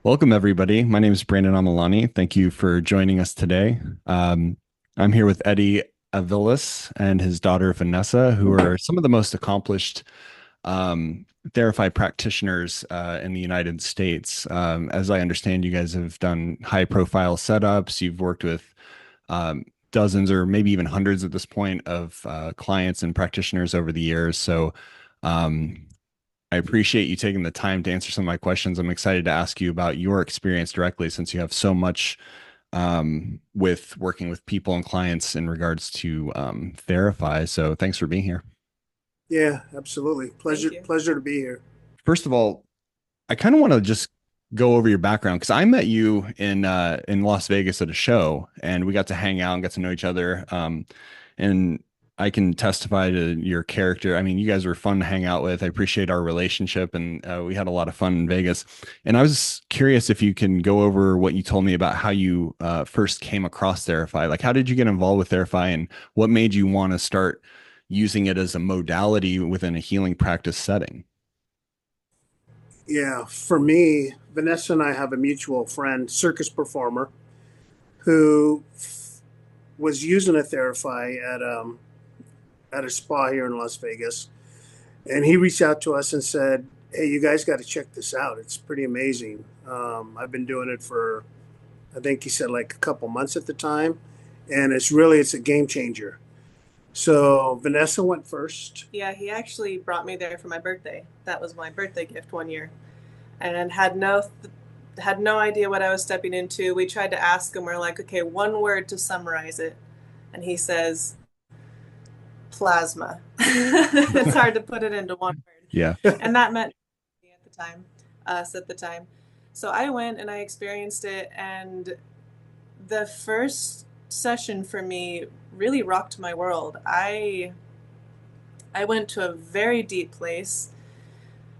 Welcome, everybody. My name is Brandon Amalani. Thank you for joining us today. I'm here with Eddie Avilis and his daughter Vanessa, who are some of the most accomplished Theraphi practitioners in the United States. As I understand, you guys have done high-profile setups. You've worked with dozens or maybe even hundreds at this point of clients and practitioners over the years. Um, I appreciate you taking the time to answer some of my questions. I'm excited to ask you about your experience directly since you have so much with working with people and clients in regards to Theraphi. So thanks for being here. Yeah, absolutely. Thank Pleasure, you. pleasure to be here. First of all, I kind of want to just go over your background because I met you in Las Vegas at a show, and we got to hang out and got to know each other. And I can testify to your character. I mean, you guys were fun to hang out with. I appreciate our relationship, and we had a lot of fun in Vegas. And I was curious if you can go over what you told me about how you first came across Therapy. Like, how did you get involved with Therapy, and what made you want to start using it as a modality within a healing practice setting? Yeah, for me, Vanessa and I have a mutual friend, circus performer, who was using a Therapy at a spa here in Las Vegas, and he reached out to us and said, "Hey, you guys got to check this out. It's pretty amazing. I've been doing it for, I think he said like a couple months at the time, and it's a game changer." So Vanessa went first. Yeah, he actually brought me there for my birthday. That was my birthday gift one year, and had no idea what I was stepping into. We tried to ask him. We're like, okay, one word to summarize it, and he says plasma. It's hard to put it into one word, Yeah. and that meant me at the time, us at the time. So I went and I experienced it, and the first session for me really rocked my world. I went to a very deep place.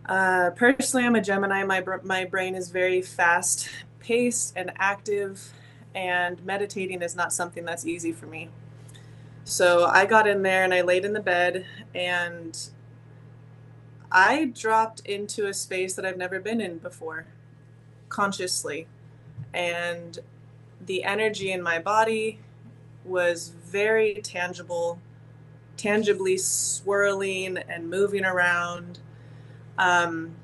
Personally, I'm a Gemini. My brain is very fast paced and active, and meditating is not something that's easy for me. So I got in there and I laid in the bed, and I dropped into a space that I've never been in before, consciously. And the energy in my body was very tangible, tangibly swirling and moving around. Um,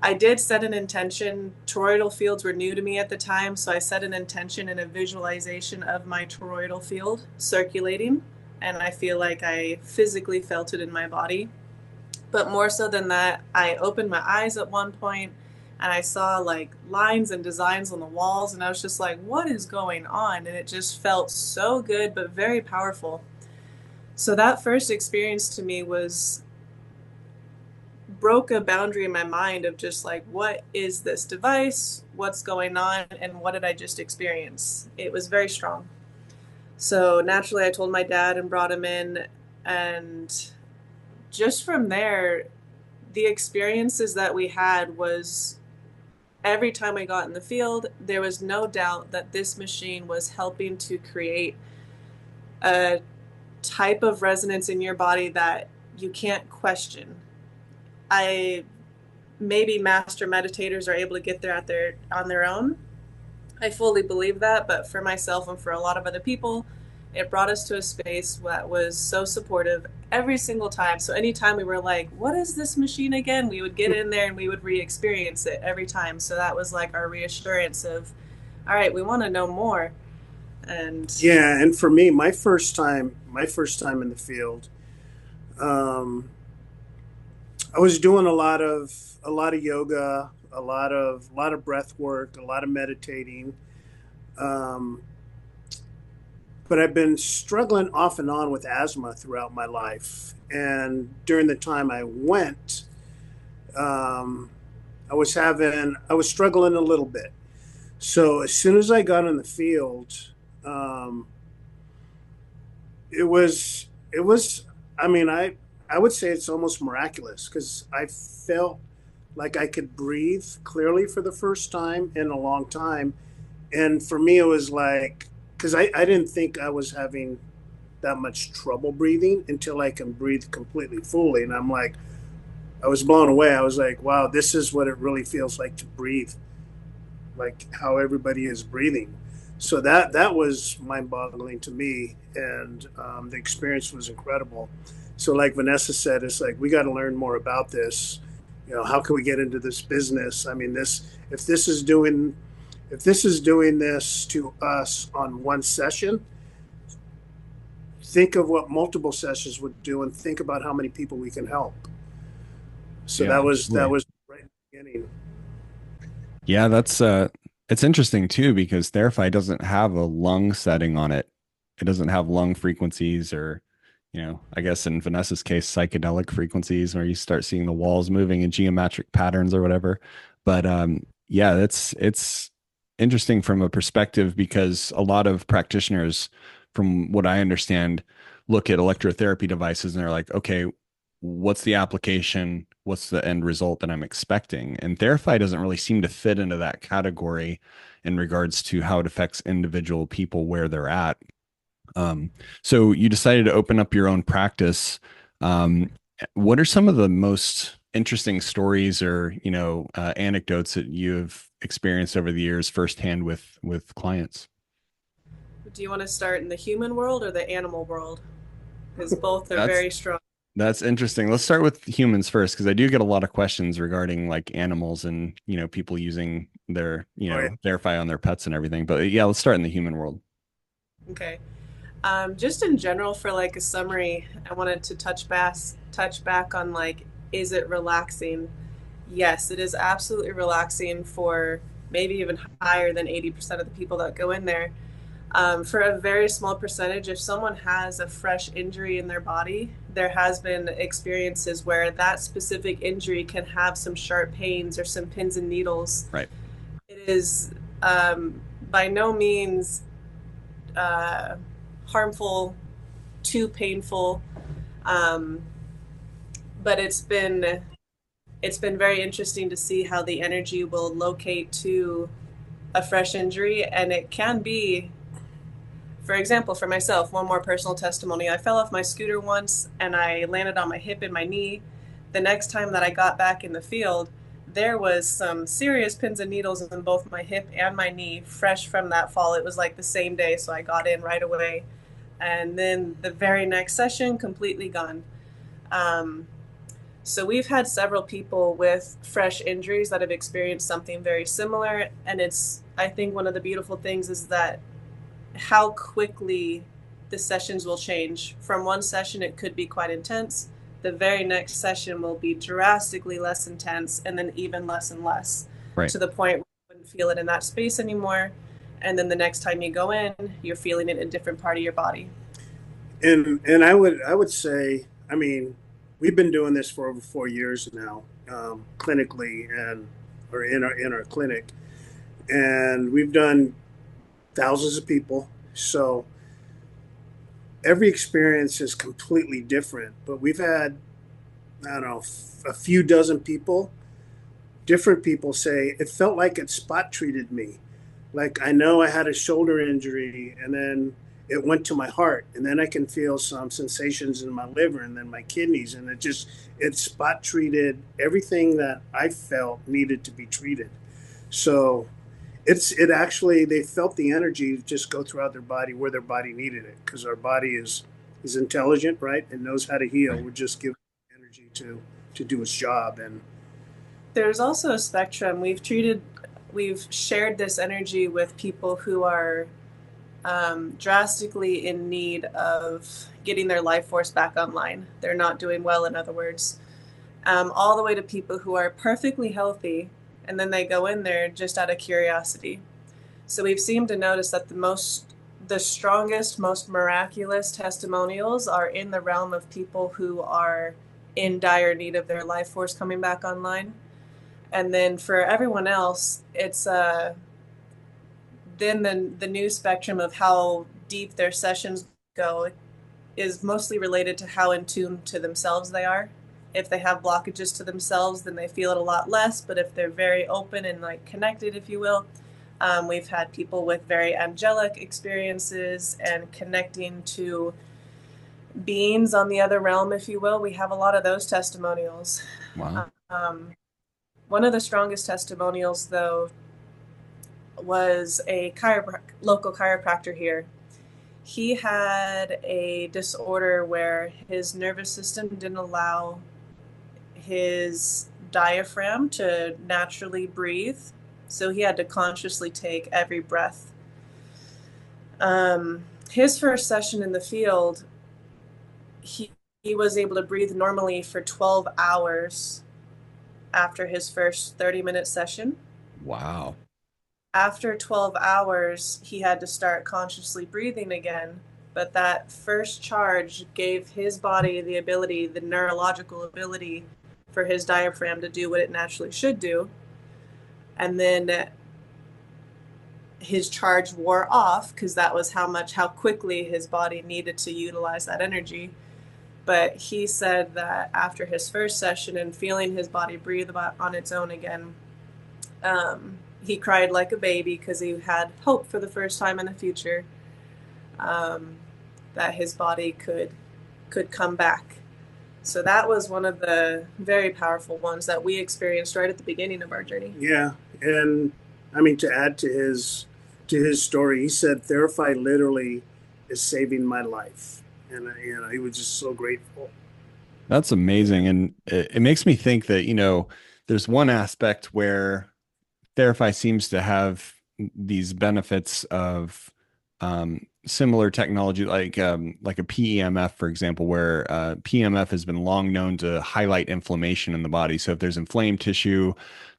I did set an intention. Toroidal fields were new to me at the time, so I set an intention and a visualization of my toroidal field circulating, and I feel like I physically felt it in my body. But more so than that, I opened my eyes at one point and I saw like lines and designs on the walls, and I was just like, what is going on? And it just felt so good, but very powerful. So that first experience to me was broke a boundary in my mind of just like, what is this device? What's going on? And what did I just experience? It was very strong. So naturally, I told my dad and brought him in. And just from there, the experiences that we had was every time I got in the field, there was no doubt that this machine was helping to create a type of resonance in your body that you can't question. I Maybe master meditators are able to get there at their on their own. I fully believe that, but for myself and for a lot of other people, it brought us to a space that was so supportive every single time. So anytime we were like, what is this machine again? We would get in there and we would re-experience it every time. So that was like our reassurance of, all right, we want to know more. And Yeah, and for me, my first time in the field, um, I was doing a lot of yoga, a lot of breath work, a lot of meditating. Um, but I've been struggling off and on with asthma throughout my life. And during the time I went, um, I was struggling a little bit. So as soon as I got in the field, um, it was. I mean, I would say it's almost miraculous because I felt like I could breathe clearly for the first time in a long time. And for me, it was like, because I didn't think I was having that much trouble breathing until I can breathe completely fully. And I'm like, I was blown away. I was like, wow, this is what it really feels like to breathe like how everybody is breathing. So that was mind-boggling to me, and the experience was incredible. So, like Vanessa said, it's like we got to learn more about this. You know, how can we get into this business? I mean, this if this is doing if this is doing this to us on one session, think of what multiple sessions would do, and think about how many people we can help. So Yeah, that absolutely. was right in the beginning. Yeah, that's it's interesting too because Theraphi doesn't have a lung setting on it. It doesn't have lung frequencies or, I guess in Vanessa's case, psychedelic frequencies where you start seeing the walls moving in geometric patterns or whatever. But yeah, it's interesting from a perspective because a lot of practitioners, from what I understand, look at electrotherapy devices and they're like, okay, what's the application? What's the end result that I'm expecting? And Therapy doesn't really seem to fit into that category in regards to how it affects individual people where they're at. Um, so you decided to open up your own practice. Um, what are some of the most interesting stories or anecdotes that you have experienced over the years firsthand with clients? Do you want to start in the human world or the animal world? Because both are That's very strong. That's interesting. Let's start with humans first, because I do get a lot of questions regarding like animals and people using their Oh yeah. Therapy on their pets and everything. But yeah, let's start in the human world. Okay. Just in general, for like a summary, I wanted to touch back on like, is it relaxing? Yes, it is absolutely relaxing for maybe even higher than 80% of the people that go in there. For a very small percentage, if someone has a fresh injury in their body, there has been experiences where that specific injury can have some sharp pains or some pins and needles. Right. It is by no means uh, harmful, too painful, um, but it's been very interesting to see how the energy will locate to a fresh injury, and it can be, for example, for myself, one more personal testimony. I fell off my scooter once and I landed on my hip and my knee. The next time that I got back in the field, there was some serious pins and needles in both my hip and my knee, fresh from that fall. It was like the same day, so I got in right away. And then the very next session, completely gone. Um, so we've had several people with fresh injuries that have experienced something very similar. And I think one of the beautiful things is that how quickly the sessions will change. From one session, it could be quite intense. The very next session will be drastically less intense and then even less and less Right. to the point where you wouldn't feel it in that space anymore. And then the next time you go in, you're feeling it in a different part of your body. And I would say, I mean, we've been doing this for over 4 years now, clinically, and or in our clinic, and we've done thousands of people. So every experience is completely different. But we've had, I don't know, a few dozen people, different people say it felt like it spot treated me. Like I know I had a shoulder injury, and then it went to my heart, and then I can feel some sensations in my liver and then my kidneys, and it spot treated everything that I felt needed to be treated. So it actually, they felt the energy just go throughout their body where their body needed it, because our body is intelligent, right, and knows how to heal. Right. We're just giving energy to do its job. And There's also a spectrum. We've shared this energy with people who are drastically in need of getting their life force back online. They're not doing well, in other words, all the way to people who are perfectly healthy, and then they go in there just out of curiosity. So we've seemed to notice that the strongest, most miraculous testimonials are in the realm of people who are in dire need of their life force coming back online. And then for everyone else, it's then the new spectrum of how deep their sessions go is mostly related to how in tune to themselves they are. If they have blockages to themselves, then they feel it a lot less. But if they're very open and like connected, if you will, we've had people with very angelic experiences and connecting to beings on the other realm, if you will. We have a lot of those testimonials. Wow. Um, One of the strongest testimonials, though, was a local chiropractor here. He had a disorder where his nervous system didn't allow his diaphragm to naturally breathe, so he had to consciously take every breath. His first session in the field, he was able to breathe normally for 12 hours after his first 30-minute session. Wow. After 12 hours, he had to start consciously breathing again. But that first charge gave his body the ability, the neurological ability, for his diaphragm to do what it naturally should do. And then his charge wore off because that was how quickly his body needed to utilize that energy. But he said that after his first session and feeling his body breathe on its own again, he cried like a baby because he had hope for the first time in the future, that his body could come back. So that was one of the very powerful ones that we experienced right at the beginning of our journey. Yeah, and I mean, to add to his story, he said Theraphi literally is saving my life, and he was just so grateful. That's amazing. And it makes me think that, there's one aspect where Theraphi seems to have these benefits of similar technology, like a PEMF, for example, where PEMF has been long known to highlight inflammation in the body. So if there's inflamed tissue,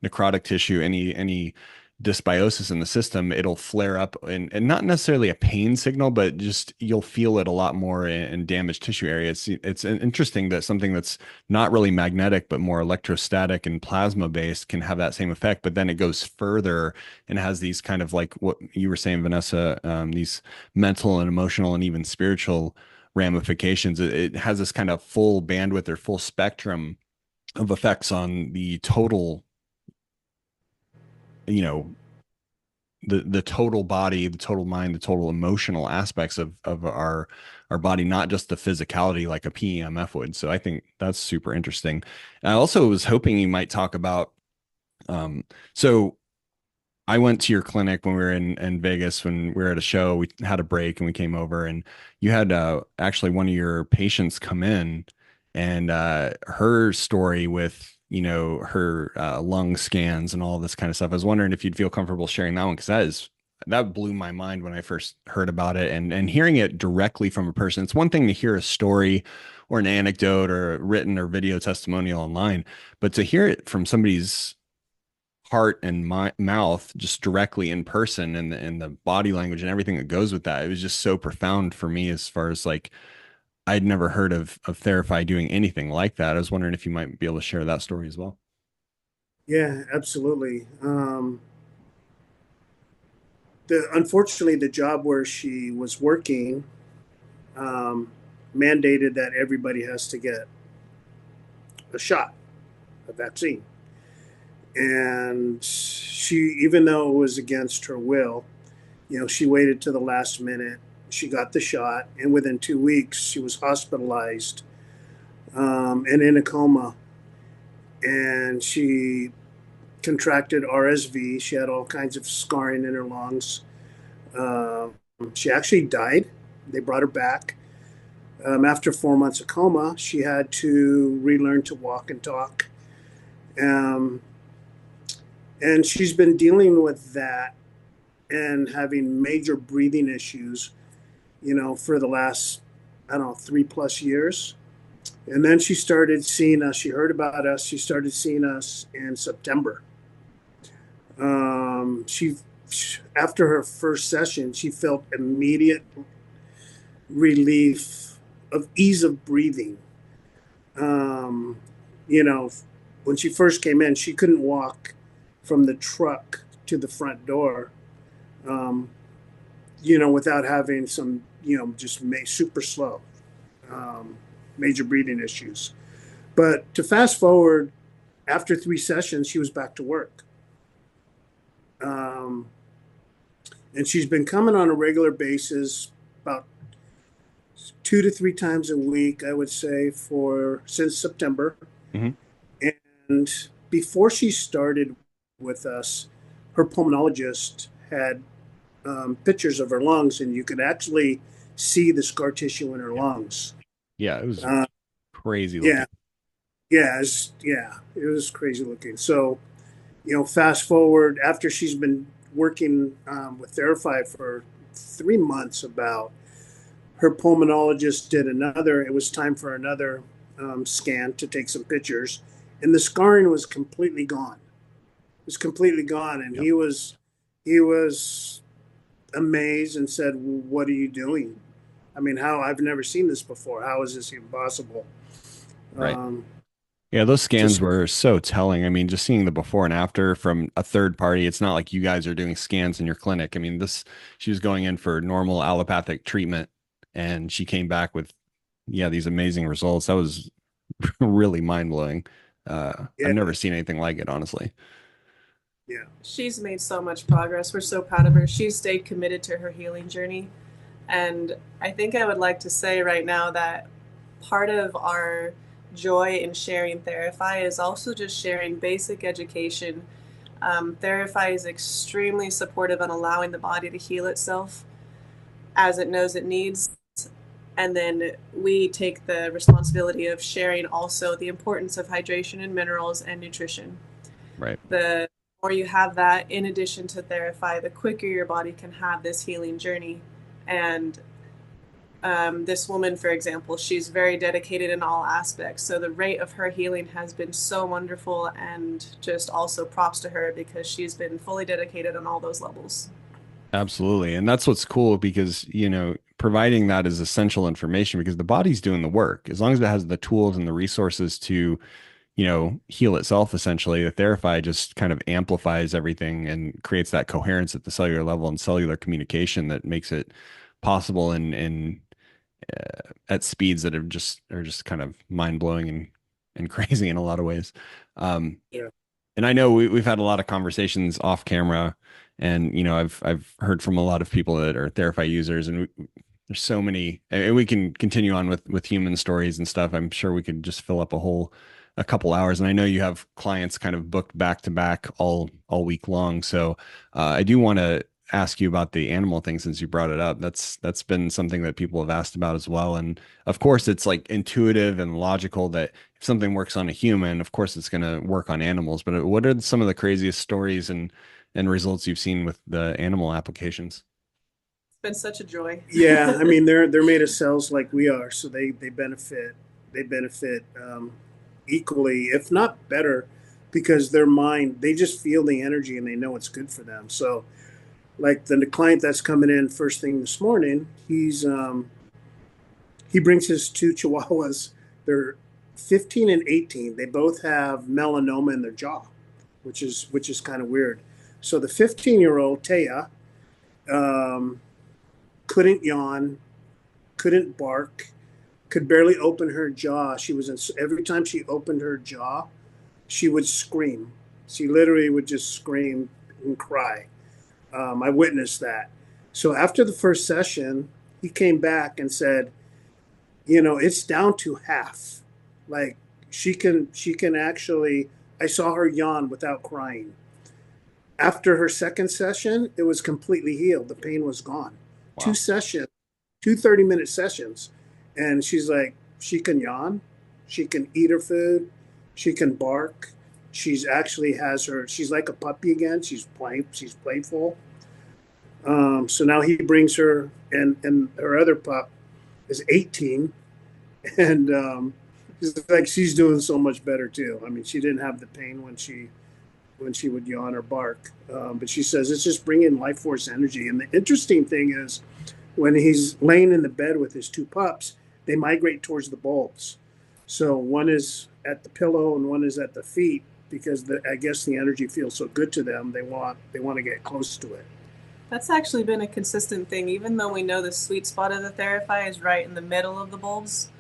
necrotic tissue, any dysbiosis in the system, it'll flare up, and not necessarily a pain signal, but just you'll feel it a lot more in damaged tissue areas. It's interesting that something that's not really magnetic, but more electrostatic and plasma based can have that same effect, but then it goes further and has these kind of, like what you were saying, Vanessa, these mental and emotional and even spiritual ramifications. It has this kind of full bandwidth or full spectrum of effects on the total, you know, the total body, the total mind, the total emotional aspects of our body, not just the physicality like a PEMF would. So I think that's super interesting. And I also was hoping you might talk about, so I went to your clinic when we were in Vegas, when we were at a show. We had a break and we came over, and you had actually one of your patients come in, and her story with, her lung scans and all this kind of stuff. I was wondering if you'd feel comfortable sharing that one, because that blew my mind when I first heard about it, and hearing it directly from a person. It's one thing to hear a story or an anecdote or a written or video testimonial online, but to hear it from somebody's heart and mouth, just directly in person, and the body language and everything that goes with that, it was just so profound for me, as far as like, I'd never heard of Therapy doing anything like that. I was wondering if you might be able to share that story as well. Yeah, absolutely. Unfortunately, the job where she was working um, mandated that everybody has to get a shot, a vaccine. And she, even though it was against her will, she waited to the last minute. She got the shot, and within 2 weeks, she was hospitalized and in a coma. And she contracted RSV. She had all kinds of scarring in her lungs. Um, she actually died. They brought her back. After 4 months of coma, she had to relearn to walk and talk. Um, and she's been dealing with that and having major breathing issues, for the last, I don't know, 3+ years. And then she started seeing us. She heard about us. She started seeing us in September. She, after her first session, she felt immediate relief of ease of breathing. Um, you know, when she first came in, she couldn't walk from the truck to the front door, um, without having some, just super slow, um, major breathing issues. But to fast forward, after 3 sessions, she was back to work. Um, and she's been coming on a regular basis, about 2 to 3 times a week, I would say, for since September. Hmm. And before she started with us, her pulmonologist had pictures of her lungs, and you could actually see the scar tissue in her lungs. Yeah, it was Uh, crazy yeah, looking. yeah, it was crazy looking. So, fast forward after she's been working with Theraphi for 3 months, about her pulmonologist did another. It was time for another scan to take some pictures, and the scarring was completely gone. It was completely gone, and Yep. he was amazed and said, well, "What are you doing? I mean, how? I've never seen this before. How is this even possible?" Right. Um, Yeah, those scans just were so telling. I mean, just seeing the before and after from a third party, it's not like you guys are doing scans in your clinic. I mean, she was going in for normal allopathic treatment and she came back with, yeah, these amazing results. That was really mind blowing. I've yeah, never seen anything like it, honestly. yeah, She's made so much progress. We're so proud of her. She's stayed committed to her healing journey. And I think I would like to say right now that part of our joy in sharing Theraphi is also just sharing basic education. Theraphi is extremely supportive on allowing the body to heal itself as it knows it needs. And then we take the responsibility of sharing also the importance of hydration and minerals and nutrition. Right. The more you have that in addition to Theraphi, the quicker your body can have this healing journey. And this woman, for example, she's very dedicated in all aspects. So the rate of her healing has been so wonderful, and just also props to her because she's been fully dedicated on all those levels. Absolutely. And that's what's cool because, providing that is essential information because the body's doing the work. As long as it has the tools and the resources to heal itself essentially. The Therapy just kind of amplifies everything and creates that coherence at the cellular level and cellular communication that makes it possible in at speeds that are just kind of mind blowing and crazy in a lot of ways. Um, yeah, and I know we've had a lot of conversations off camera, and I've heard from a lot of people that are Therapy users, and there's so many, and we can continue on with human stories and stuff. I'm sure we could just fill up a couple hours, and I know you have clients kind of booked back to back all week long. So I do want to ask you about the animal thing since you brought it up. That's been something that people have asked about as well, and of course, it's like intuitive and logical that if something works on a human, of course it's going to work on animals. But what are some of the craziest stories and results you've seen with the animal applications? It's been such a joy. yeah. I mean, they're made of cells like we are, so they benefit equally, if not better, because their mind, they just feel the energy and they know it's good for them. So, like the client that's coming in first thing this morning, he brings his two chihuahuas. They're 15 and 18. They both have melanoma in their jaw, which is kind of weird. So the 15-year-old Taya um, couldn't yawn, couldn't bark, could barely open her jaw. Every time she opened her jaw, she would scream. She literally would just scream and cry. I witnessed that. So after the first session, he came back and said, it's down to half. Like she can actually. I saw her yawn without crying. After her second session, it was completely healed. The pain was gone. Two Wow. sessions, two 30-minute sessions. And she's like, she can yawn, she can eat her food, she can bark. She's like a puppy again. She's playful. So now he brings her, and her other pup is 18, and it's like she's doing so much better too. I mean, she didn't have the pain when she would yawn or bark, but she says it's just bringing life force energy. And the interesting thing is, when he's laying in the bed with his two pups, they migrate towards the bulbs. So one is at the pillow and one is at the feet because I guess the energy feels so good to them. They want to get close to it. That's actually been a consistent thing, even though we know the sweet spot of the Theraphi is right in the middle of the bulbs.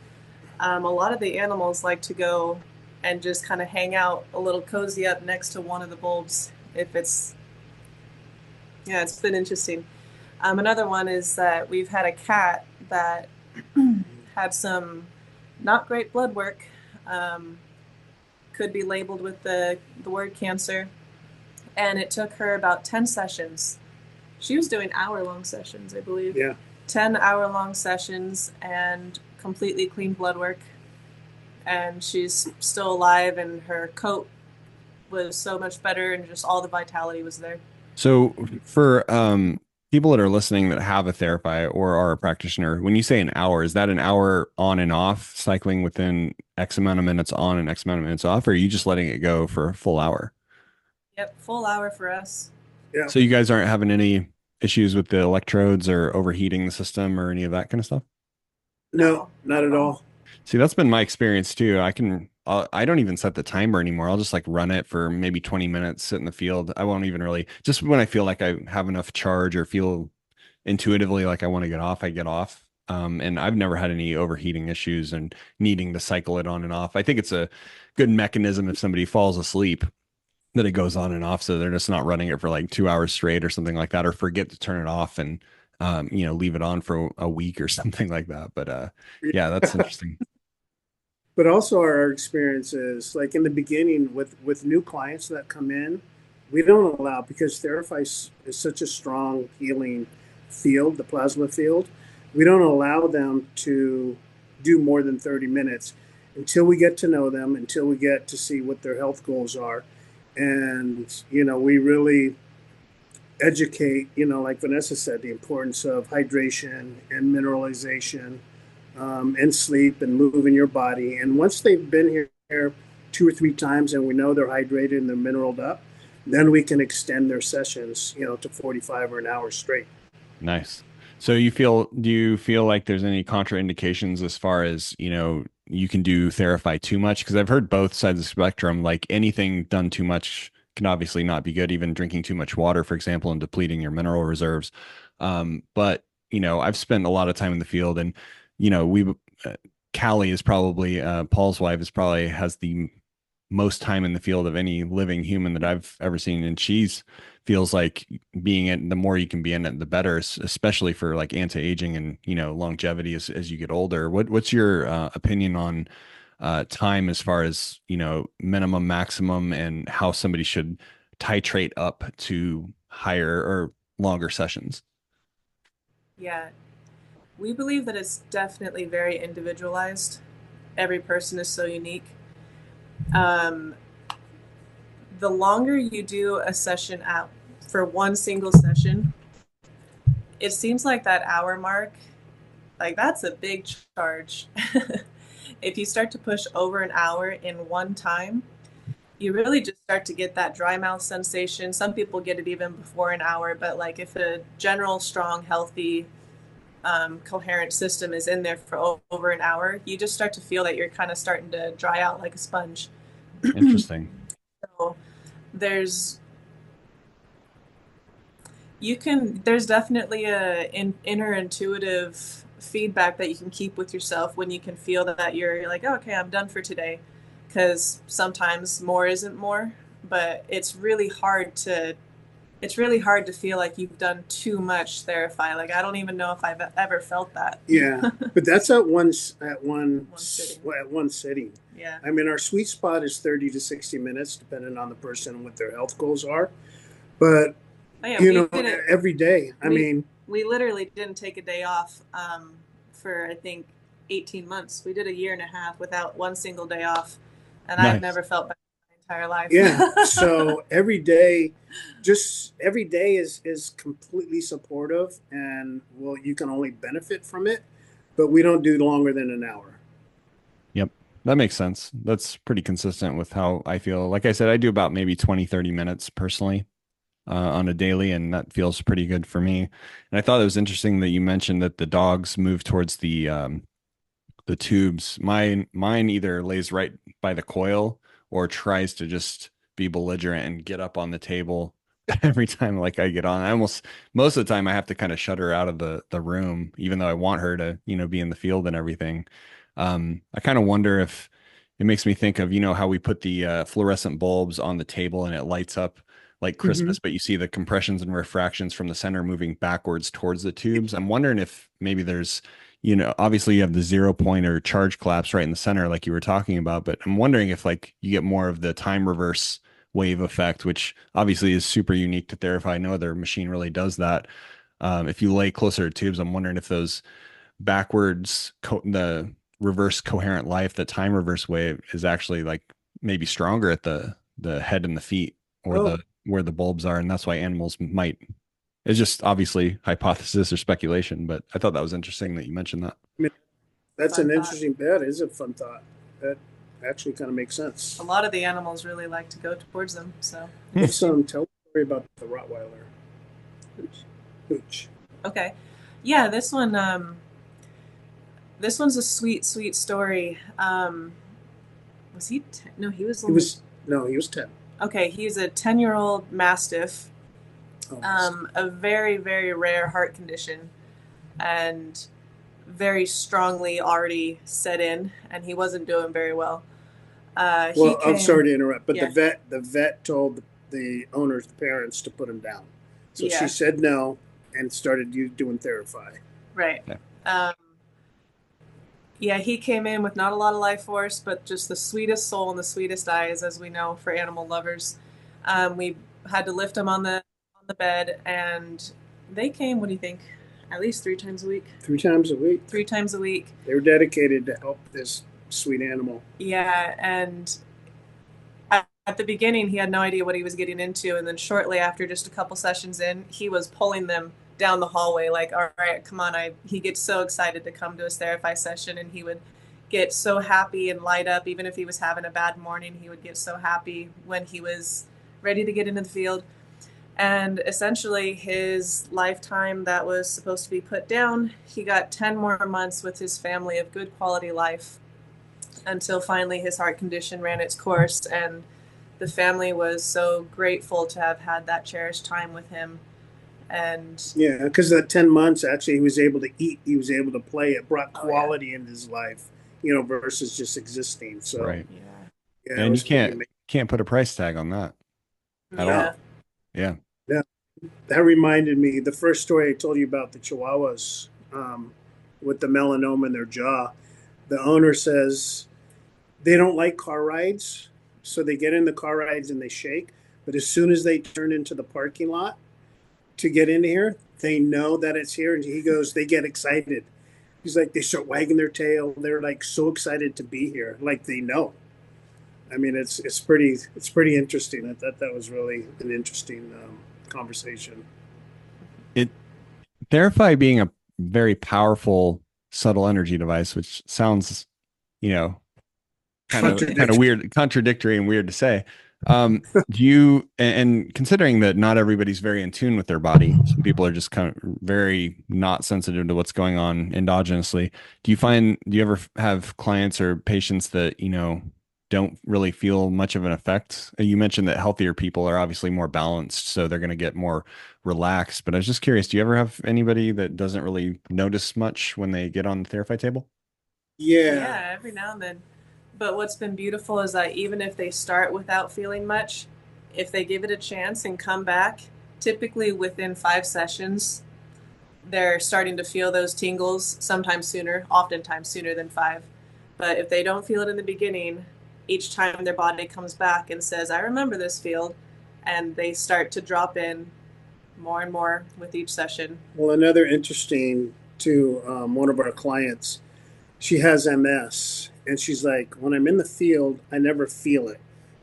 A lot of the animals like to go and just kind of hang out a little cozy up next to one of the bulbs if it's, yeah, it's been interesting. Another one is that we've had a cat that had some not great blood work, um, could be labeled with the word cancer, and it took her about 10 sessions She was doing hour-long sessions, I believe. Yeah. 10-hour-long sessions and completely clean blood work. And she's still alive, and her coat was so much better, and just all the vitality was there. So for people that are listening that have a Therapy or are a practitioner, when you say an hour, is that an hour on and off, cycling within X amount of minutes on and X amount of minutes off, or are you just letting it go for a full hour? Yep, full hour for us. Yeah. So you guys aren't having any issues with the electrodes or overheating the system or any of that kind of stuff? No, No, not not at at all. all. See, that's been my experience too. I don't even set the timer anymore. I'll just like run it for maybe 20 minutes, sit in the field. I won't even really, just when I feel like I have enough charge or feel intuitively like I want to get off, I get off. And I've never had any overheating issues and needing to cycle it on and off. I think it's a good mechanism if somebody falls asleep that it goes on and off. So they're just not running it for like 2 hours straight or something like that, or forget to turn it off and, leave it on for a week or something like that. But yeah, that's interesting. But also our experiences, like in the beginning with new clients that come in, we don't allow, because Theraphi is such a strong healing field, the plasma field. We don't allow them to do more than 30 minutes until we get to know them, until we get to see what their health goals are. And, we really educate, like Vanessa said, the importance of hydration and mineralization, and sleep and moving your body. And once they've been here 2 or 3 times and we know they're hydrated and they're mineraled up, then we can extend their sessions, to 45 or an hour straight. Nice. So do you feel like there's any contraindications as far as, you can do Therapy too much? Because I've heard both sides of the spectrum, like anything done too much can obviously not be good, even drinking too much water, for example, and depleting your mineral reserves. But, I've spent a lot of time in the field and, we, Callie is probably, Paul's wife is probably has the most time in the field of any living human that I've ever seen. And she's feels like being in the more you can be in it, the better, especially for like anti-aging and, longevity as you get older. What's your opinion on time as far as, minimum, maximum, and how somebody should titrate up to higher or longer sessions? Yeah, we believe that it's definitely very individualized. Every person is so unique. Um, the longer you do a session out for one single session, it seems like that hour mark, like that's a big charge. If you start to push over an hour in one time, you really just start to get that dry mouth sensation. Some people get it even before an hour, but like if a general, strong, healthy, coherent system is in there for over an hour, you just start to feel that you're kind of starting to dry out like a sponge. Interesting. So there's there's definitely inner intuitive feedback that you can keep with yourself when you can feel that you're like, oh, okay, I'm done for today, because sometimes more isn't more, but it's really hard to feel like you've done too much Therapy. Like I don't even know if I've ever felt that. Yeah, but that's at one One sitting. at one sitting. Yeah. I mean, our sweet spot is 30 to 60 minutes, depending on the person and what their health goals are. But Oh yeah, we did it. every day. I We mean, we literally didn't take a day off for I think 18 months. We did a year and a half without one single day off, and I've Nice. never felt better in my entire yeah. life. So every day, just every day is completely supportive, and well, you can only benefit from it. But we don't do longer than an hour. Yep. That makes sense. That's pretty consistent with how I feel. Like I said, I do about maybe 20, 30 minutes personally on a daily, and that feels pretty good for me. And I thought it was interesting that you mentioned that the dogs move towards the tubes. Mine either lays right by the coil or tries to just be belligerent and get up on the table every time like I get on. I almost most of the time I have to kind of shut her out of the room, even though I want her to, be in the field and everything. I kind of wonder if it makes me think of, how we put the fluorescent bulbs on the table and it lights up like Hmm. Christmas, but you see the compressions and refractions from the center moving backwards towards the tubes. I'm wondering if maybe there's, obviously you have the 0 point or charge collapse right in the center, like you were talking about, but I'm wondering if like you get more of the time reverse wave effect, which obviously is super unique to Therapy. No other machine really does that. If you lay closer to tubes, I'm wondering if those the reverse coherent life, the time reverse wave is actually like maybe stronger at the head and the feet or Oh, the where the bulbs are, and that's why animals might. It's just obviously hypothesis or speculation, but I thought that was interesting that you mentioned that. I mean, that's Fun an thought. interesting. That is a fun thought. That actually kind of makes sense. A lot of the animals really like to go towards them, so Hmm. Let's interesting. tell a story about the Rottweiler. Hooch. Okay. Yeah, this one's a sweet, sweet story. Was he no, he was He only was no, he was 10. okay, he's a 10-year-old mastiff, Oh, I see. a very, very rare heart condition and very strongly already set in, and he wasn't doing very well. He Well, I'm came, sorry to interrupt, but yeah, the vet told the owner's parents to put him down. So she yeah, said no and started doing Therapy. right. Yeah. Um, yeah, he came in with not a lot of life force, but just the sweetest soul and the sweetest eyes, as we know for animal lovers. We had to lift him on the bed, and they came. What do you think? At least 3 times a week. 3 times a week. 3 times a week. They were dedicated to help this sweet animal. Yeah, and at the beginning, he had no idea what he was getting into, and then shortly after, just a couple sessions in, he was pulling them down the hallway, like, "All right, come on!" He gets so excited to come to his therapy session, and he would get so happy and light up. Even if he was having a bad morning, he would get so happy when he was ready to get into the field. And essentially, his lifetime that was supposed to be put down, he got 10 more months with his family of good quality life until finally his heart condition ran its course, and the family was so grateful to have had that cherished time with him. And Yeah, because the 10 months actually he was able to eat, he was able to play. It brought oh yeah, quality into his life, versus just existing. So Right. yeah, yeah, it And you was pretty can't put a price tag on that at amazing. all. yeah, Yeah. Yeah, that reminded me the first story I told you about the Chihuahuas with the melanoma in their jaw. The owner says they don't like car rides, so they get in the car rides and they shake. But as soon as they turn into the parking lot to get in here, they know that it's here, and he goes, they get excited. He's like, they start wagging their tail. They're like so excited to be here, like they know. I mean, it's pretty interesting. I thought that was really an interesting conversation. It Therify being a very powerful subtle energy device, which sounds, you know, kind of Contradiction. weird, contradictory and weird to say. Do you and considering that not everybody's very in tune with their body, some people are just kind of very not sensitive to what's going on endogenously. Do you ever have clients or patients that, don't really feel much of an effect? You mentioned that healthier people are obviously more balanced, so they're going to get more relaxed. But I was just curious, do you ever have anybody that doesn't really notice much when they get on the therapy table? Yeah, yeah, every now and then. But what's been beautiful is that even if they start without feeling much, if they give it a chance and come back, typically within 5 sessions, they're starting to feel those tingles, sometimes sooner, oftentimes sooner than 5. But if they don't feel it in the beginning, each time their body comes back and says, "I remember this field," and they start to drop in more and more with each session. well, another interesting to one of our clients, she has MS, and she's like, when I'm in the field, I never feel it.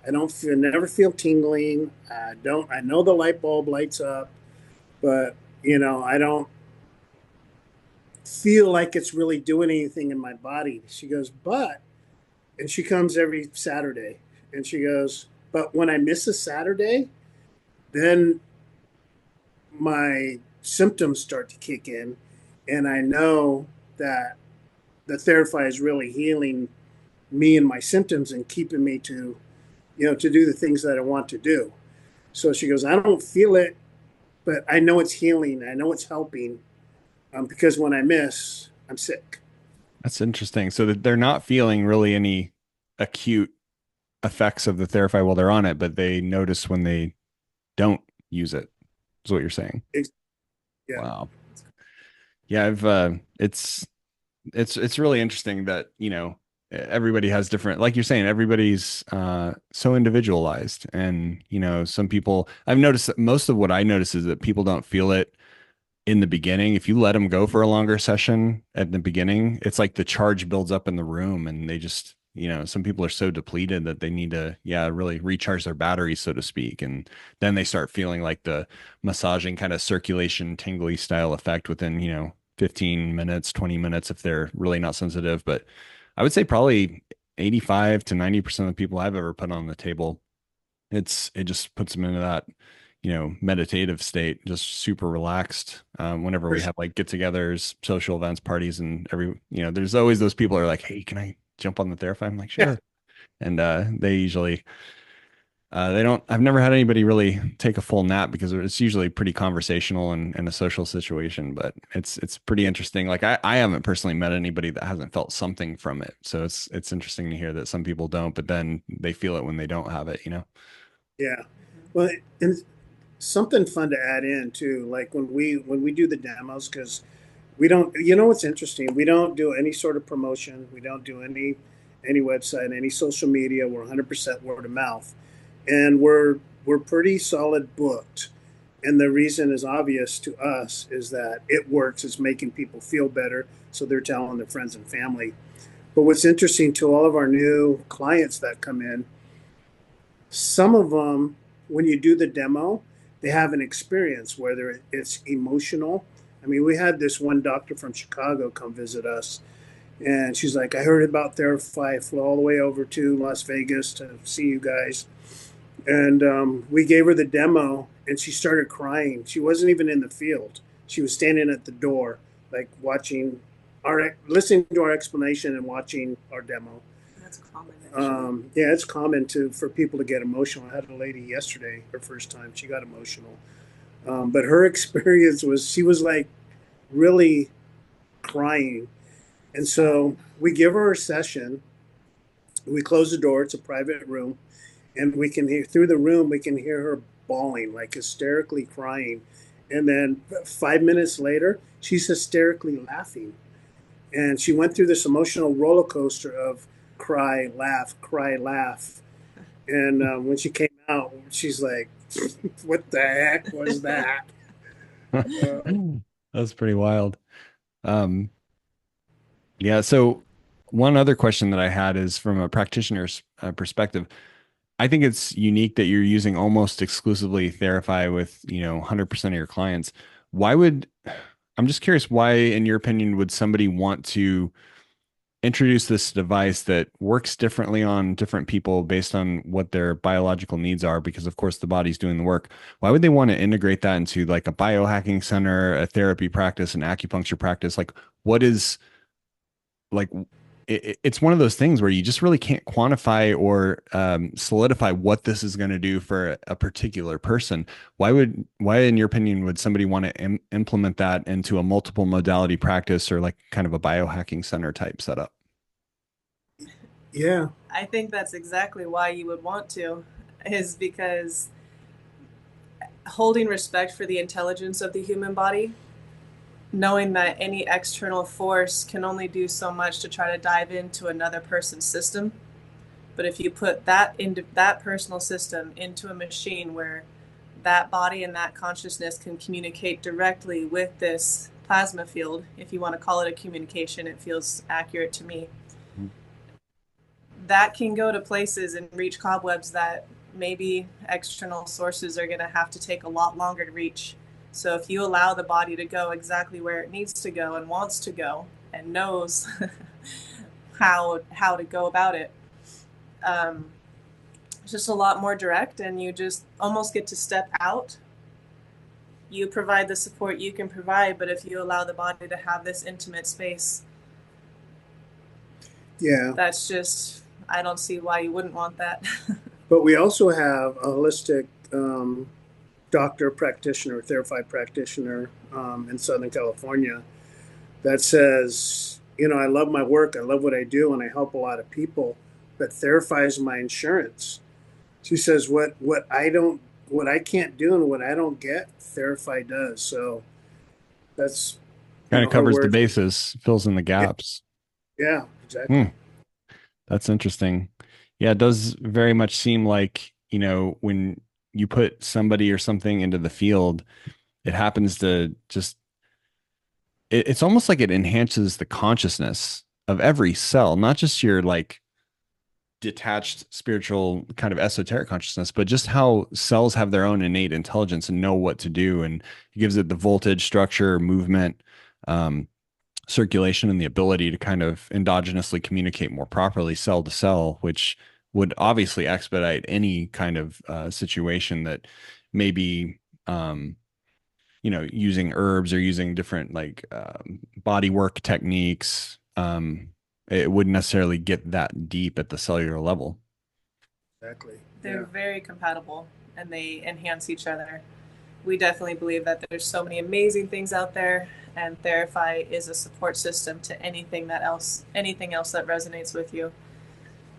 I don't feel, never feel tingling. I don't. I know the light bulb lights up, but I don't feel like it's really doing anything in my body. She goes, and she comes every Saturday, and she goes, but when I miss a Saturday, then my symptoms start to kick in, and I know that the Therapy is really healing me and my symptoms and keeping me to do the things that I want to do. So she goes, I don't feel it, but I know it's healing. I know it's helping because when I miss, I'm sick. That's interesting. So that they're not feeling really any acute effects of the therapy while they're on it, but they notice when they don't use it, is what you're saying. Yeah. Wow. Yeah, I've it's really interesting that, everybody has different, like you're saying, everybody's so individualized. And, some people, I've noticed that most of what I notice is that people don't feel it in the beginning. If you let them go for a longer session at the beginning, it's like the charge builds up in the room and they just, some people are so depleted that they need to, yeah, really recharge their batteries, so to speak. And then they start feeling like the massaging kind of circulation, tingly style effect within, 15 minutes, 20 minutes if they're really not sensitive. But I would say probably 85 to 90% of the people I've ever put on the table, it just puts them into that, meditative state, just super relaxed. Whenever For we sure. have like get-togethers, social events, parties, and there's always those people who are like, "Hey, can I jump on the Theraphi?" I'm like, Yeah. "Sure." And they usually they don't. I've never had anybody really take a full nap because it's usually pretty conversational and a social situation. But it's pretty interesting. Like I haven't personally met anybody that hasn't felt something from it. So it's interesting to hear that some people don't, but then they feel it when they don't have it. Yeah. Well, and something fun to add in too, like when we do the demos, because we don't. You know what's interesting? We don't do any sort of promotion. We don't do any website, any social media. We're 100% word of mouth, and we're pretty solid booked. And the reason is obvious to us is that it works. It's making people feel better, so they're telling their friends and family. But what's interesting to all of our new clients that come in, some of them, when you do the demo, they have an experience, whether it's emotional. I mean, we had this one doctor from Chicago come visit us, and she's like, I heard about Theraphi, flew all the way over to Las Vegas to see you guys. And we gave her the demo, and she started crying. She wasn't even in the field. She was standing at the door, like watching listening to our explanation and watching our demo. That's common, actually. Yeah, it's common for people to get emotional. I had a lady yesterday, her first time, she got emotional. But her experience was she was like really crying. And so we give her a session. We close the door. It's a private room, and we can hear through the room. We can hear her bawling, like hysterically crying. And then 5 minutes later, she's hysterically laughing. And she went through this emotional roller coaster of cry, laugh. And when she came out, she's like, "What the heck was that?" Uh, That's pretty wild. Um, yeah. So one other question that I had is from a practitioner's perspective. I think it's unique that you're using almost exclusively Therify with, 100% of your clients. Why would, I'm just curious, why, in your opinion, would somebody want to introduce this device that works differently on different people based on what their biological needs are? Because, of course, the body's doing the work. Why would they want to integrate that into like a biohacking center, a therapy practice, an acupuncture practice? Like, what is like it's one of those things where you just really can't quantify or solidify what this is going to do for a particular person. Why, in your opinion, would somebody want to implement that into a multiple modality practice or like kind of a biohacking center type setup? yeah, I think that's exactly why you would want to, is because holding respect for the intelligence of the human body, knowing that any external force can only do so much to try to dive into another person's system. But if you put that into that personal system into a machine where that body and that consciousness can communicate directly with this plasma field, if you want to call it a communication, it feels accurate to me. That can go to places and reach cobwebs that maybe external sources are going to have to take a lot longer to reach. So if you allow the body to go exactly where it needs to go and wants to go and knows how to go about it, um, it's just a lot more direct, and you just almost get to step out. You provide the support you can provide, but if you allow the body to have this intimate space, yeah. that's just, I don't see why you wouldn't want that. But we also have a holistic doctor practitioner, Therapy practitioner in Southern California that says, I love my work, I love what I do, and I help a lot of people, but Therapy is my insurance. She says, what I can't do and what I don't get, Therapy does. So that's Kind of her covers the words. bases, fills in the Yeah, gaps. yeah, Hmm. exactly. That's interesting. Yeah, it does very much seem like, when you put somebody or something into the field, it happens to just, it's almost like it enhances the consciousness of every cell, not just your like detached spiritual kind of esoteric consciousness, but just how cells have their own innate intelligence and know what to do. And it gives it the voltage, structure, movement, um, circulation, and the ability to kind of endogenously communicate more properly cell to cell, which would obviously expedite any kind of situation that maybe using herbs or using different like body work techniques. It wouldn't necessarily get that deep at the cellular level. Exactly. They're Yeah. very compatible and they enhance each other. We definitely believe that there's so many amazing things out there, and Theraphi is a support system to anything else that resonates with you.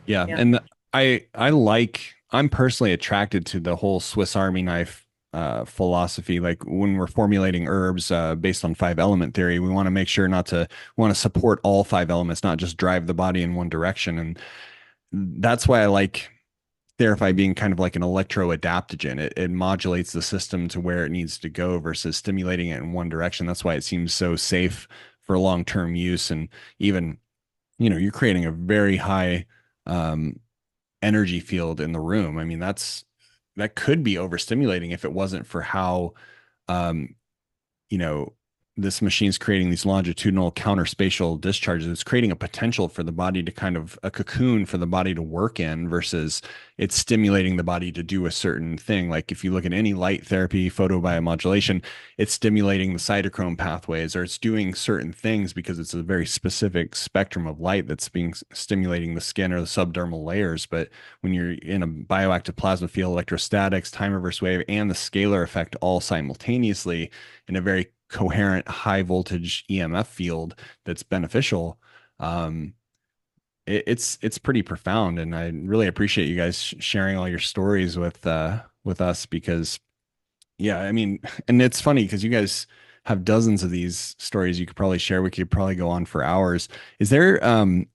Yeah, Yeah. and I'm personally attracted to the whole Swiss Army knife philosophy. Like when we're formulating herbs based on five element theory, we want to make sure not to want to support all five elements, not just drive the body in one direction. And that's why I like Therapy being kind of like an electroadaptogen. It modulates the system to where it needs to go versus stimulating it in one direction. That's why it seems so safe for long-term use. And even, you're creating a very high um, energy field in the room. I mean, that could be overstimulating if it wasn't for how um, you know, this machine's creating these longitudinal counterspatial discharges. It's creating a potential for the body to kind of a cocoon for the body to work in versus it's stimulating the body to do a certain thing. Like if you look at any light therapy, photobiomodulation, it's stimulating the cytochrome pathways or it's doing certain things because it's a very specific spectrum of light that's being stimulating the skin or the subdermal layers. But when you're in a bioactive plasma field, electrostatics, time reverse wave, and the scalar effect all simultaneously, in a very coherent high voltage EMF field that's beneficial. Um, it's pretty profound, and I really appreciate you guys sharing all your stories with us because yeah, I mean, and it's funny because you guys have dozens of these stories you could probably share. We could probably go on for hours. Is there um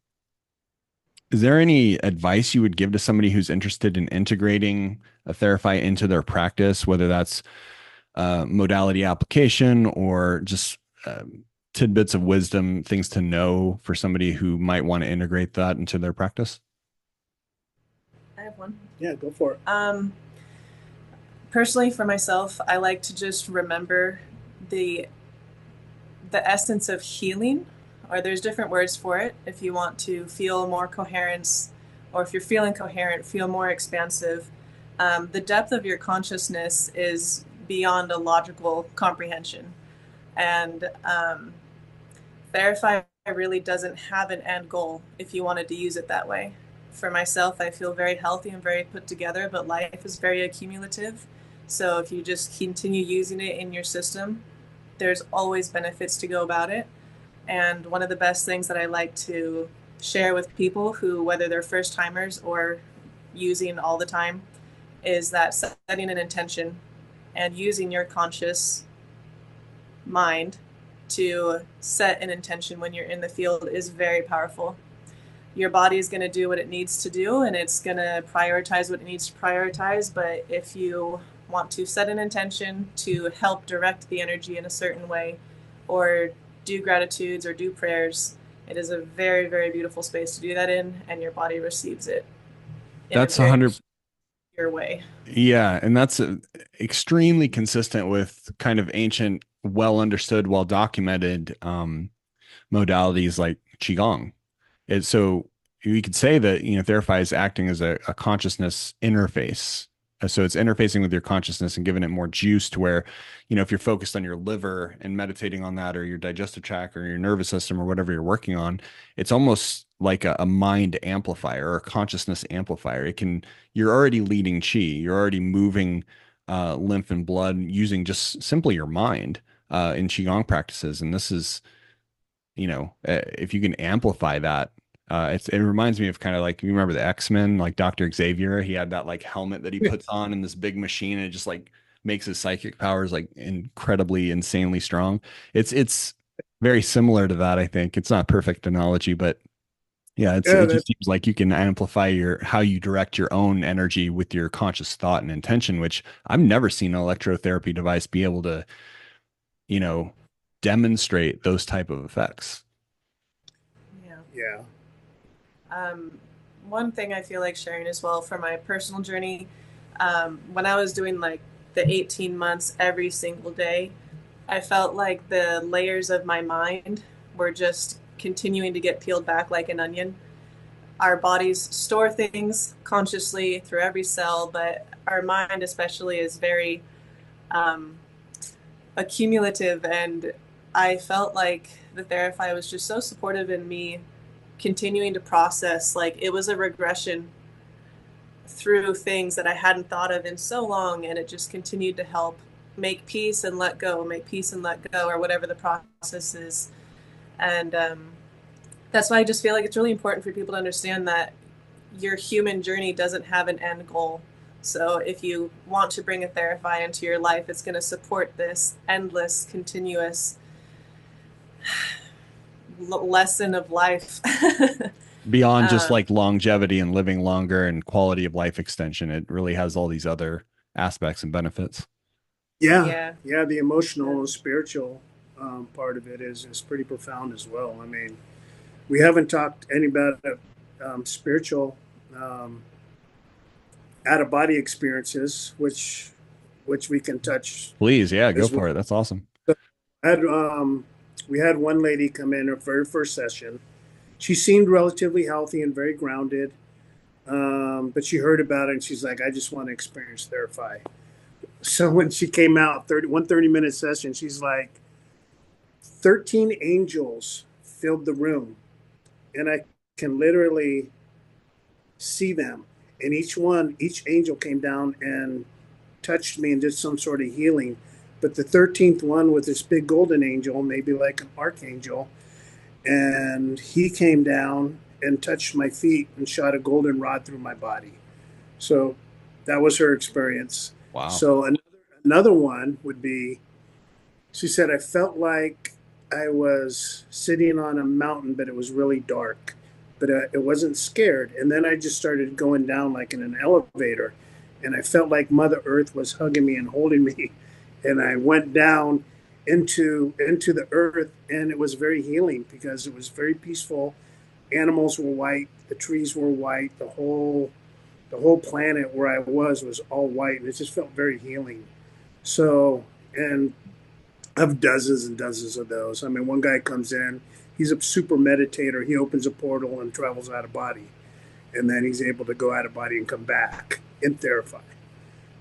is there any advice you would give to somebody who's interested in integrating a Therapy into their practice, whether that's modality application or just tidbits of wisdom, things to know for somebody who might want to integrate that into their practice? I have one. Yeah, go for it. Personally, for myself, I like to just remember the the essence of healing, or there's different words for it. If you want to feel more coherence, or if you're feeling coherent, feel more expansive. The depth of your consciousness is beyond a logical comprehension. And Verify really doesn't have an end goal if you wanted to use it that way. For myself, I feel very healthy and very put together, but life is very accumulative. So if you just continue using it in your system, there's always benefits to go about it. And one of the best things that I like to share with people who, whether they're first timers or using all the time, is that setting an intention and using your conscious mind to set an intention when you're in the field is very powerful. Your body is going to do what it needs to do and it's going to prioritize what it needs to prioritize. But if you want to set an intention to help direct the energy in a certain way or do gratitudes or do prayers, it is a very, very beautiful space to do that in, and your body receives it in a That's a very hundred. pure way. Yeah, and that's extremely consistent with kind of ancient, well understood, well documented modalities like qigong. So you could say that, Therapy is acting as a consciousness interface. So it's interfacing with your consciousness and giving it more juice to where, if you're focused on your liver and meditating on that or your digestive tract or your nervous system or whatever you're working on, it's almost like a mind amplifier or a consciousness amplifier. You're already leading chi, you're already moving lymph and blood using just simply your mind in Qigong practices. And this is, if you can amplify that, it reminds me of kind of like, you remember the X-Men, like Dr. Xavier, he had that like helmet that he puts on in this big machine and it just like makes his psychic powers like incredibly insanely strong. It's very similar to that, I think. It's not a perfect analogy, but Yeah, Yeah, it just that seems like you can amplify your how you direct your own energy with your conscious thought and intention, which I've never seen an electrotherapy device be able to, you know, demonstrate those type of effects. Yeah. yeah. Um, One thing I feel like sharing as well for my personal journey, when I was doing like the 18 months every single day, I felt like the layers of my mind were just continuing to get peeled back like an onion. Our bodies store things consciously through every cell, but our mind, especially, is very um, accumulative. And I felt like the Theraphi was just so supportive in me continuing to process. Like it was a regression through things that I hadn't thought of in so long, and it just continued to help make peace and let go, make peace and let go, or whatever the process is. And that's why I just feel like it's really important for people to understand that your human journey doesn't have an end goal. So if you want to bring a Theraphi into your life, it's going to support this endless, continuous lesson of life. Beyond just um, like longevity and living longer and quality of life extension, it really has all these other aspects and benefits. Yeah, yeah, yeah. The emotional and spiritual part of it is pretty profound as well. I mean, we haven't talked any about spiritual um, out of body experiences, which we can touch Please, yeah, go as well. for it. That's awesome. Had we had one lady come in her very first session. She seemed relatively healthy and very grounded, but she heard about it and she's like, "I just want to experience Therapy." So when she came out, 30 minute session, she's like, 13 angels filled the room, and I can literally see them. And each angel came down and touched me and did some sort of healing. But the 13th one with this big golden angel, maybe like an archangel, and he came down and touched my feet and shot a golden rod through my body. So that was her experience. Wow. So another one would be, she said, I felt like I was sitting on a mountain, but it was really dark, but it wasn't scared. And then I just started going down like in an elevator, and I felt like Mother Earth was hugging me and holding me. And I went down into the earth, and it was very healing because it was very peaceful. Animals were white, the trees were white, the whole planet where I was all white, and it just felt very healing. So, and I have dozens and dozens of those. I mean, one guy comes in, he's a super meditator. He opens a portal and travels out of body, and then he's able to go out of body and come back in Therapy.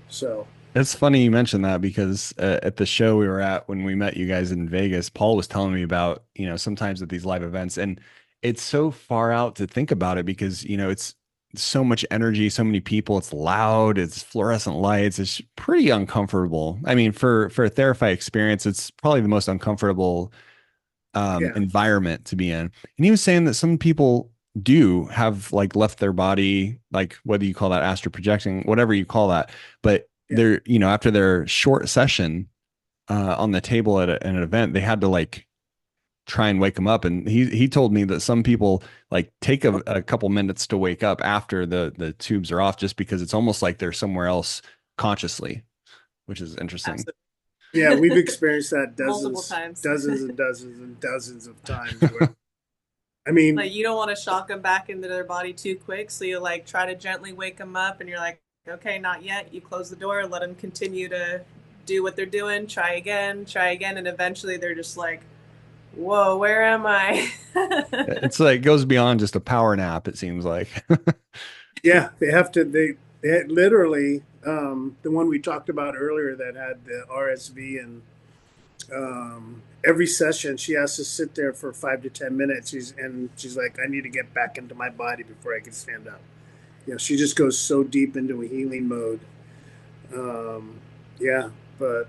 So, It's funny you mentioned that because at the show we were at when we met you guys in Vegas, Paul was telling me about, sometimes at these live events, and it's so far out to think about it because, it's so much energy, so many people, it's loud, it's fluorescent lights, it's pretty uncomfortable. I mean, for a Therapy experience, it's probably the most uncomfortable yeah, environment to be in. And he was saying that some people do have like left their body, like whether you call that astral projecting, whatever you call that, but yeah, they're, after their short session on the table at an event, they had to like try and wake them up. And he told me that some people like take a couple minutes to wake up after the tubes are off, just because it's almost like they're somewhere else consciously, which is interesting. yeah. We've absolutely. experienced that Multiple dozens, times. dozens and dozens and dozens of times. Where I mean, Like you don't want to shock them back into their body too quick, so you like try to gently wake them up, and you're like, okay, not yet. You close the door, let them continue to do what they're doing. Try again, and eventually they're just like, "Whoa, where am I?" It's like it goes beyond just a power nap, it seems like. yeah, they have to. They had literally the one we talked about earlier that had the RSV, and every session she has to sit there for 5 to 10 minutes. She's like, I need to get back into my body before I can stand up. She just goes so deep into a healing mode. Um, yeah, but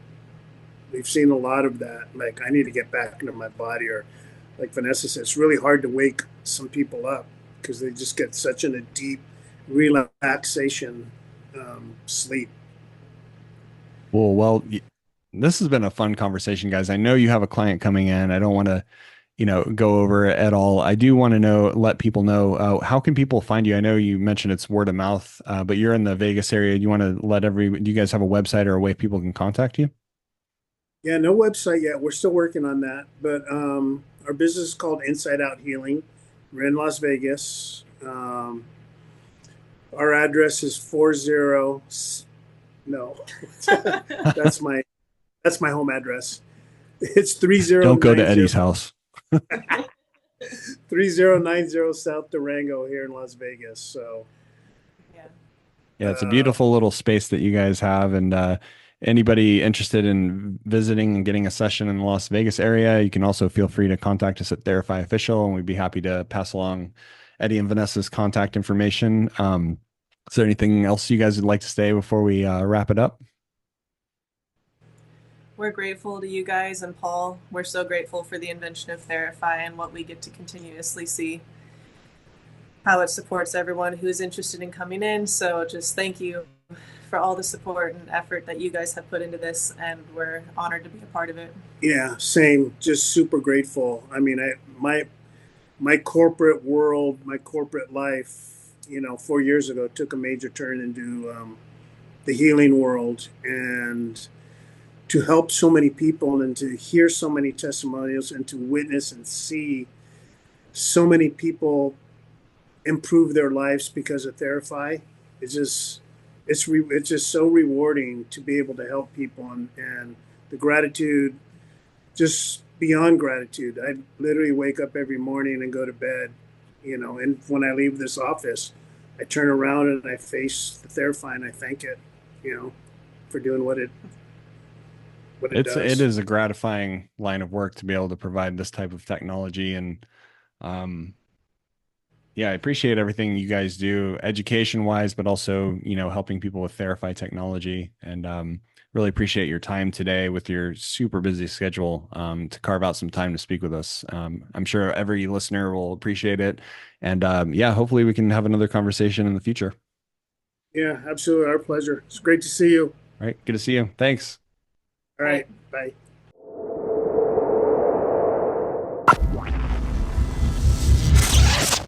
we've seen a lot of that. Like, I need to get back into my body, or like Vanessa said, it's really hard to wake some people up because they just get such in a deep relaxation sleep. Well, this has been a fun conversation, guys. I know you have a client coming in. I don't want to, go over it at all, I do want to let people know, how can people find you? I know you mentioned it's word of mouth, but you're in the Vegas area. Do you want to do you guys have a website or a way people can contact you? Yeah, no website yet. We're still working on that, but our business is called Inside Out Healing. We're in Las Vegas. Our address is 40. No, that's my that's my home address. It's three zero Don't go to nine zero Eddie's house. 3090 South Durango here in Las Vegas. So, Yeah. Yeah, it's a uh, beautiful little space that you guys have. And anybody interested in visiting and getting a session in the Las Vegas area, you can also feel free to contact us at Theraphi Official, and we'd be happy to pass along Eddie and Vanessa's contact information. Is there anything else you guys would like to say before we wrap it up? We're grateful to you guys and Paul. We're so grateful for the invention of Theraphi and what we get to continuously see, how it supports everyone who's interested in coming in. So just thank you for all the support and effort that you guys have put into this, and we're honored to be a part of it. yeah, same. Just super grateful. I mean, my corporate world, my corporate life, 4 years ago took a major turn into the healing world, and to help so many people and to hear so many testimonials and to witness and see so many people improve their lives because of Therapy. It's just it's just so rewarding to be able to help people, and the gratitude, just beyond gratitude. I literally wake up every morning and go to bed, and when I leave this office, I turn around and I face the Therapy and I thank it, you know, for doing what it It does. is a gratifying line of work to be able to provide this type of technology. And um, yeah, I appreciate everything you guys do education wise, but also, helping people with Therify technology. And really appreciate your time today with your super busy schedule, to carve out some time to speak with us. I'm sure every listener will appreciate it. And yeah, hopefully we can have another conversation in the future. Yeah, absolutely. Our pleasure. It's great to see you. All right. Good to see you. Thanks. All Bye. right. Bye.